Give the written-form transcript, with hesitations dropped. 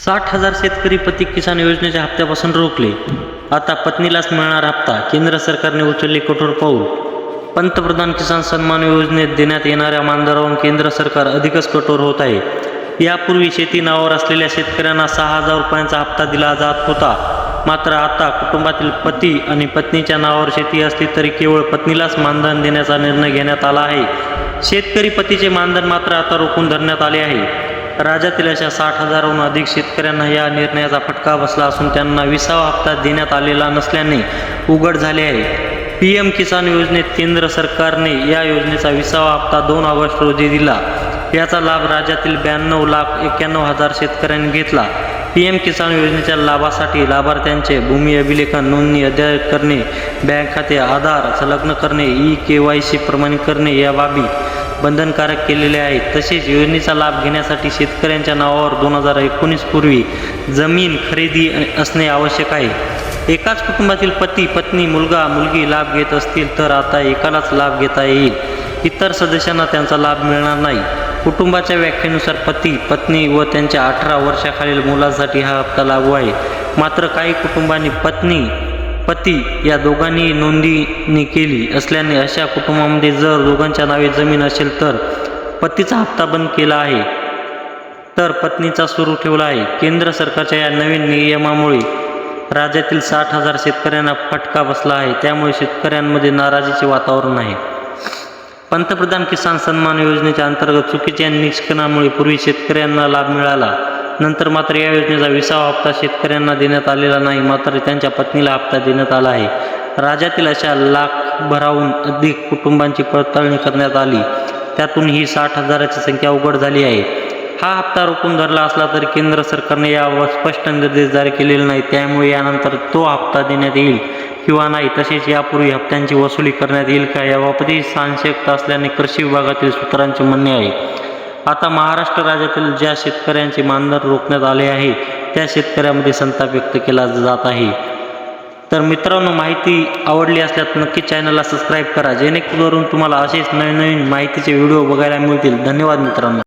60,000 शेतकरी पती किसान योजनेच्या हप्त्यापासून रोखले. आता पत्नीलाच मिळणार हप्ता. केंद्र सरकारने उचलले कठोर पाऊल. पंतप्रधान किसान सन्मान योजनेत देण्यात येणाऱ्या मानधनावरून केंद्र सरकार अधिकच कठोर होत आहे. यापूर्वी शेती नावावर असलेल्या शेतकऱ्यांना 6,000 रुपयांचा हप्ता दिला जात होता. मात्र आता कुटुंबातील पती आणि पत्नीच्या नावावर शेती असली तरी केवळ पत्नीलाच मानधन देण्याचा निर्णय घेण्यात आला आहे. शेतकरी पतीचे मानधन मात्र आता रोखून धरण्यात आले आहे. राज्यातील अशा 60,000हून अधिक शेतकऱ्यांना या निर्णयाचा फटका बसला असून त्यांना 20वा हप्ता देण्यात आलेला नसल्याने उघड झाले आहे. PM किसान योजनेत केंद्र सरकारने या योजनेचा 20वा हप्ता 2 ऑगस्ट रोजी दिला. याचा लाभ राज्यातील 92,91,000 शेतकऱ्यांनी घेतला. PM किसान योजनेच्या लाभासाठी लाभार्थ्यांचे भूमी अभिलेखन नोंदणी अद्ययावत करणे, बँक खाते, आधार संलग्न करणे, KYC प्रमाणित करणे या बाबी बंधनकारक केलेले आहेत. तसेच योजनेचा लाभ घेण्यासाठी शेतकऱ्यांच्या नावावर 2019 पूर्वी जमीन खरेदी असणे आवश्यक आहे. एकाच कुटुंबातील पती, पत्नी, मुलगा, मुलगी लाभ घेत असतील तर आता एकालाच लाभ घेता येईल. इतर सदस्यांना त्यांचा लाभ मिळणार नाही. कुटुंबाच्या व्याख्येनुसार पती, पत्नी व त्यांच्या 18 वर्षाखालील मुलांसाठी हा हप्ता लागू आहे. मात्र काही कुटुंबांनी पती या दोघांनी नोंदणी केली असल्याने अशा कुटुंबामध्ये जर दोघांच्या नावे जमीन असेल तर पतीचा हप्ता बंद केला आहे तर पत्नीचा सुरू ठेवला आहे. केंद्र सरकारच्या या नवीन नियमामुळे राज्यातील 60,000 शेतकऱ्यांना फटका बसला आहे. त्यामुळे शेतकऱ्यांमध्ये नाराजीचे वातावरण आहे. पंतप्रधान किसान सन्मान योजनेच्या अंतर्गत चुकीच्या निष्कर्षणामुळे पूर्वी शेतकऱ्यांना लाभ मिळाला. नंतर मात्र या योजनेचा 20वा हप्ता शेतकऱ्यांना देण्यात आलेला नाही. मात्र त्यांच्या पत्नीला हप्ता देण्यात आला आहे. राज्यातील अशा लाखभराहून अधिक कुटुंबांची पडताळणी करण्यात आली. त्यातून ही 60,000ची संख्या उघड झाली आहे. हा हप्ता रोखून धरला असला तरी केंद्र सरकारने यावर स्पष्ट निर्देश जारी केलेले नाही. त्यामुळे यानंतर तो हप्ता देण्यात येईल किंवा नाही, तसेच यापूर्वी हप्त्यांची वसुली करण्यात येईल का याबाबतही संशयता असल्याने कृषी विभागातील सूत्रांचे म्हणणे आहे. आता महाराष्ट्र राज्यातील ज्या शेतकऱ्यांचे मानधन रोखण्यात आले आहे त्या शेतकऱ्यांमध्ये संताप व्यक्त केला जात आहे. तर मित्रांनो, माहिती आवडली असल्यास नक्की चॅनलला सबस्क्राईब करा, जेणेकरून तुम्हाला असेच नवीन माहितीचे व्हिडिओ बघायला मिळतील. धन्यवाद मित्रांनो.